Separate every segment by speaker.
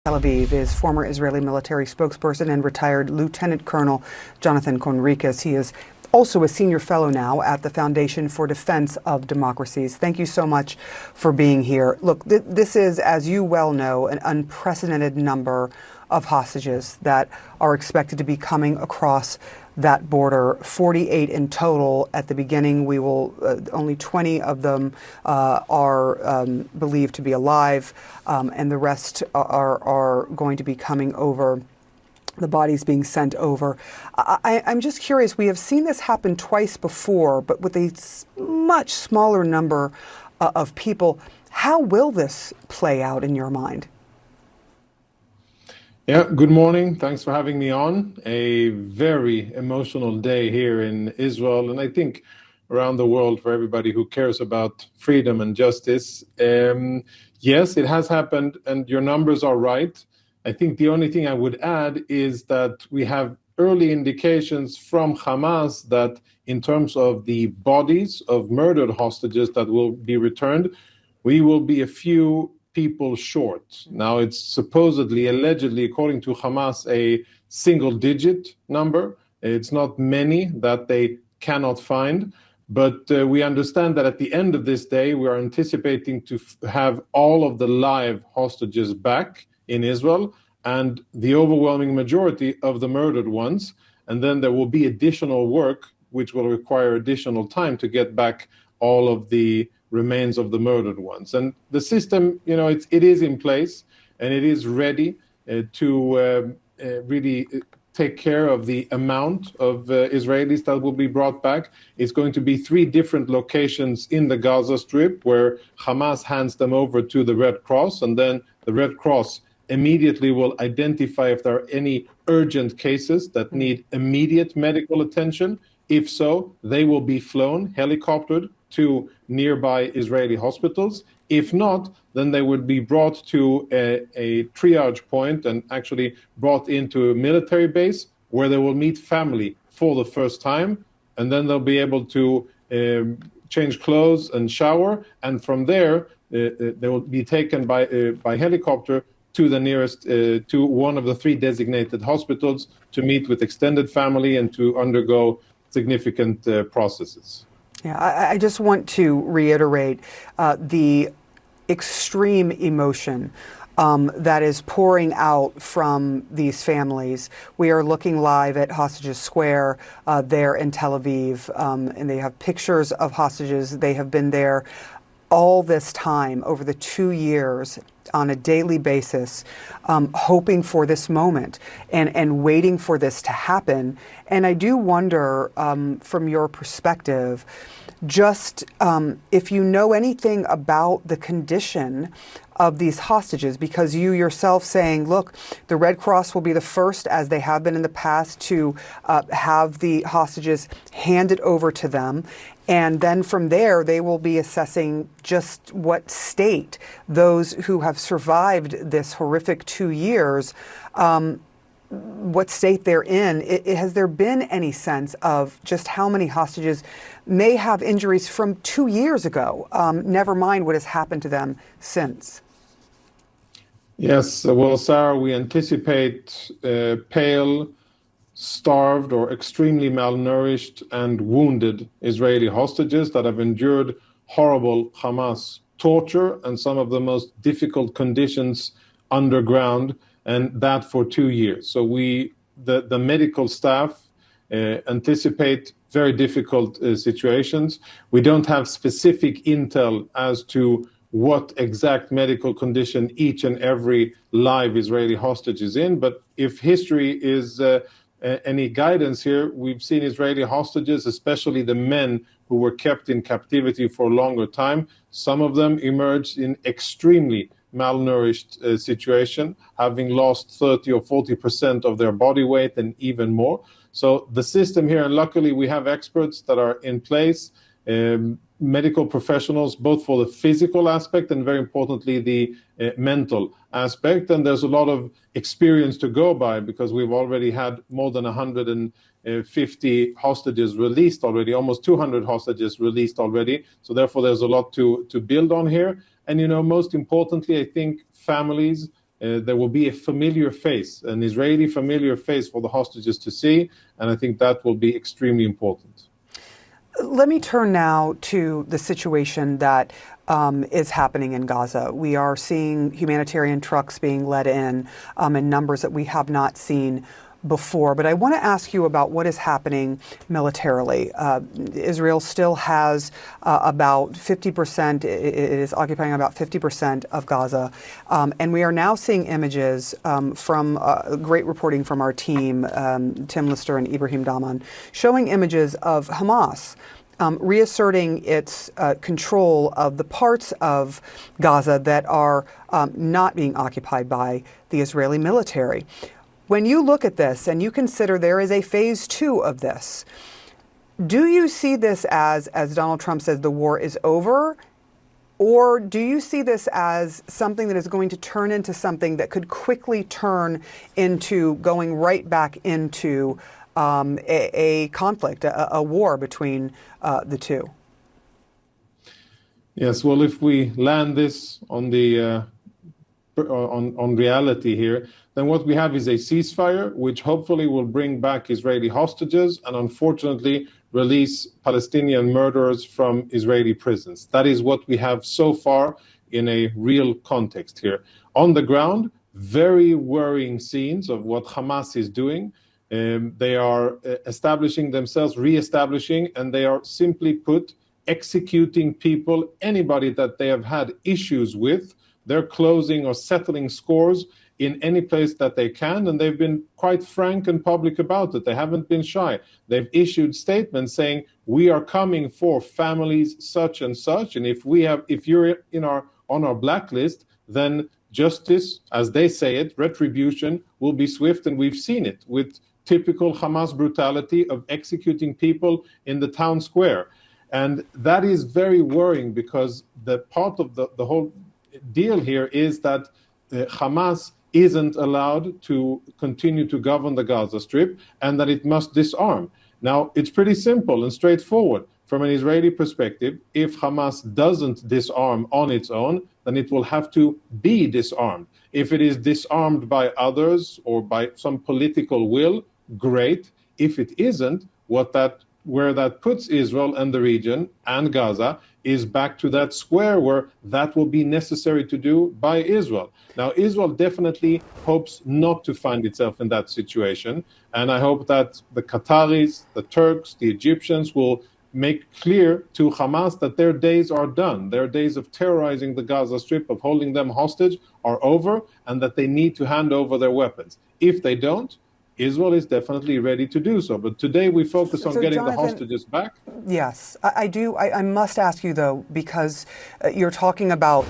Speaker 1: Tel Aviv is former Israeli military spokesperson and retired Lieutenant Colonel Jonathan Conricus. He is also a senior fellow now at the Foundation for Defense of Democracies. Thank you so much for being here. Look, this is, as you well know, an unprecedented number of hostages that are expected to be coming across that border. 48 in total at the beginning. We will only 20 of them are believed to be alive, and the rest are going to be coming over. The bodies being sent over. I'm just curious. We have seen this happen twice before, but with a much smaller number of people. How will this play out in your mind?
Speaker 2: Yeah, good morning. Thanks for having me on. A very emotional day here in Israel, and I think around the world for everybody who cares about freedom and justice. Yes, it has happened, and your numbers are right. I think the only thing I would add is that we have early indications from Hamas that in terms of the bodies of murdered hostages that will be returned, we will be a few people short. Now, it's supposedly, allegedly, according to Hamas, a single-digit number. It's not many that they cannot find, but we understand that at the end of this day, we are anticipating to have all of the live hostages back in Israel and the overwhelming majority of the murdered ones. And then there will be additional work, which will require additional time to get back all of the remains of the murdered ones. And the system, it is in place and it is ready to really take care of the amount of Israelis that will be brought back. It's going to be 3 different locations in the Gaza Strip where Hamas hands them over to the Red Cross, and then the Red Cross immediately will identify if there are any urgent cases that need immediate medical attention. If so, they will be flown, helicoptered to nearby Israeli hospitals. If not, then they would be brought to a triage point and actually brought into a military base where they will meet family for the first time. And then they'll be able to change clothes and shower. And from there, they will be taken by helicopter to the nearest, to one of the 3 designated hospitals to meet with extended family and to undergo significant processes.
Speaker 1: Yeah, I just want to reiterate the extreme emotion that is pouring out from these families. We are looking live at Hostages Square there in Tel Aviv, and they have pictures of hostages. They have been there all this time, over the 2 years, on a daily basis, hoping for this moment and waiting for this to happen. And I do wonder, from your perspective, just if you know anything about the condition of these hostages, because you yourself saying, look, the Red Cross will be the first, as they have been in the past, to have the hostages handed over to them. And then from there, they will be assessing just what state those who have survived this horrific 2 years, what state they're in. Has there been any sense of just how many hostages may have injuries from 2 years ago, never mind what has happened to them since?
Speaker 2: Yes, well, Sarah, we anticipate pale, starved or extremely malnourished and wounded Israeli hostages that have endured horrible Hamas torture and some of the most difficult conditions underground, and that for 2 years. So the medical staff anticipate very difficult situations. We don't have specific intel as to what exact medical condition each and every live Israeli hostage is in, but if history is any guidance here, we've seen Israeli hostages, especially the men who were kept in captivity for a longer time. Some of them emerged in extremely malnourished situation, having lost 30 or 40% of their body weight and even more. So the system here, and luckily we have experts that are in place, medical professionals, both for the physical aspect and very importantly the mental aspect. And there's a lot of experience to go by because we've already had more than 150 hostages released already, almost 200 hostages released already. So therefore there's a lot to build on here. And most importantly, I think families there will be a familiar face, an Israeli familiar face for the hostages to see, and I think that will be extremely important.
Speaker 1: Let me turn now to the situation that is happening in Gaza. We are seeing humanitarian trucks being let in numbers that we have not seen before. But I want to ask you about what is happening militarily. Israel still has about 50%, it is occupying about 50% of Gaza. And we are now seeing images from great reporting from our team, Tim Lister and Ibrahim Daman, showing images of Hamas reasserting its control of the parts of Gaza that are not being occupied by the Israeli military. When you look at this and you consider there is a phase 2 of this, do you see this as Donald Trump says, the war is over? Or do you see this as something that is going to turn into something that could quickly turn into going right back into a conflict, a war between the two?
Speaker 2: Yes, well, if we land this on the on reality here, then what we have is a ceasefire, which hopefully will bring back Israeli hostages and unfortunately release Palestinian murderers from Israeli prisons. That is what we have so far in a real context here. On the ground, very worrying scenes of what Hamas is doing. They are establishing themselves, re-establishing, and they are simply put executing people, anybody that they have had issues with. They're closing or settling scores in any place that they can, and they've been quite frank and public about it. They haven't been shy. They've issued statements saying, we are coming for families such and such, and if you're on our blacklist, then justice, as they say it, retribution will be swift, and we've seen it with typical Hamas brutality of executing people in the town square. And that is very worrying because the part of the whole deal here is that Hamas isn't allowed to continue to govern the Gaza Strip and that it must disarm. Now, it's pretty simple and straightforward. From an Israeli perspective, if Hamas doesn't disarm on its own, then it will have to be disarmed. If it is disarmed by others or by some political will, great. If it isn't, where that puts Israel and the region and Gaza is back to that square where that will be necessary to do by Israel. Now, Israel definitely hopes not to find itself in that situation, and I hope that the Qataris, the Turks, the Egyptians will make clear to Hamas that their days are done. Their days of terrorizing the Gaza Strip, of holding them hostage, are over, and that they need to hand over their weapons. If they don't, Israel is definitely ready to do so. But today we focus on getting the hostages back.
Speaker 1: Yes, I do. I must ask you, though, because you're talking about,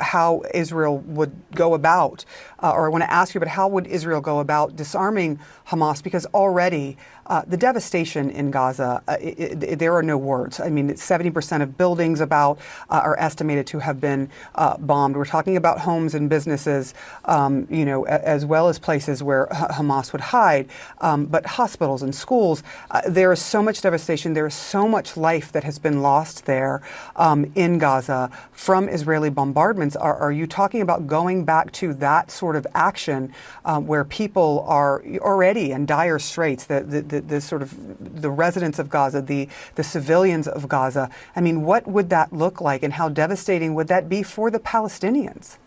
Speaker 1: how Israel would go about, or I want to ask you about how would Israel go about disarming Hamas, because already the devastation in Gaza, there are no words. I mean, 70% of buildings are estimated to have been bombed. We're talking about homes and businesses, as well as places where Hamas would hide, but hospitals and schools. There is so much devastation. There is so much life that has been lost there in Gaza from Israeli bombardments. Are you talking about going back to that sort of action where people are already in dire straits, the sort of the residents of Gaza, the civilians of Gaza? I mean, what would that look like, and how devastating would that be for the Palestinians?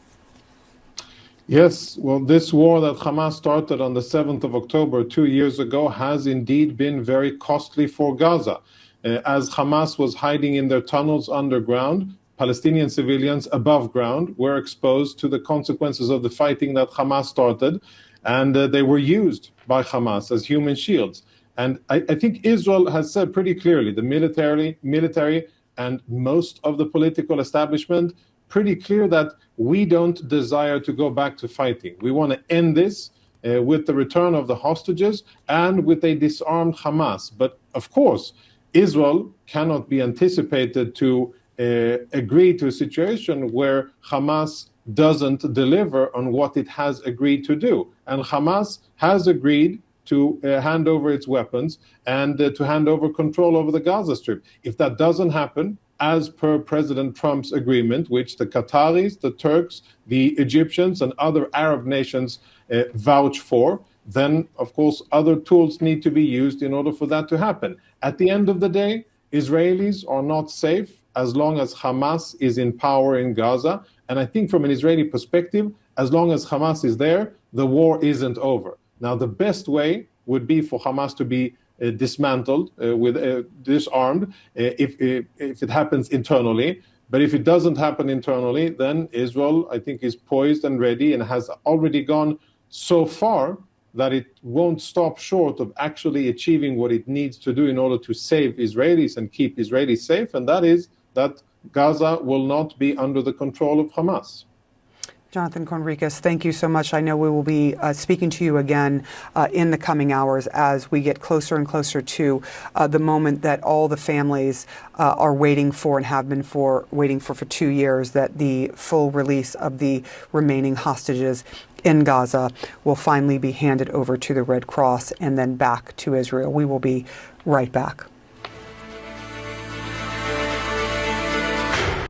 Speaker 2: Yes, well, this war that Hamas started on the 7th of October 2 years ago has indeed been very costly for Gaza. As Hamas was hiding in their tunnels underground, Palestinian civilians above ground were exposed to the consequences of the fighting that Hamas started, and they were used by Hamas as human shields. And I think Israel has said pretty clearly, the military and most of the political establishment, pretty clear that we don't desire to go back to fighting. We want to end this with the return of the hostages and with a disarmed Hamas. But of course, Israel cannot be anticipated to agree to a situation where Hamas doesn't deliver on what it has agreed to do. And Hamas has agreed to hand over its weapons and to hand over control over the Gaza Strip. If that doesn't happen, as per President Trump's agreement, which the Qataris, the Turks, the Egyptians, and other Arab nations vouch for, then, of course, other tools need to be used in order for that to happen. At the end of the day, Israelis are not safe as long as Hamas is in power in Gaza. And I think from an Israeli perspective, as long as Hamas is there, the war isn't over. Now, the best way would be for Hamas to be dismantled, disarmed, if it happens internally. But if it doesn't happen internally, then Israel, I think, is poised and ready and has already gone so far that it won't stop short of actually achieving what it needs to do in order to save Israelis and keep Israelis safe, and that is that Gaza will not be under the control of Hamas.
Speaker 1: Jonathan Conricus, thank you so much. I know we will be speaking to you again in the coming hours as we get closer and closer to the moment that all the families are waiting for and have been waiting for 2 years, that the full release of the remaining hostages in Gaza will finally be handed over to the Red Cross and then back to Israel. We will be right back.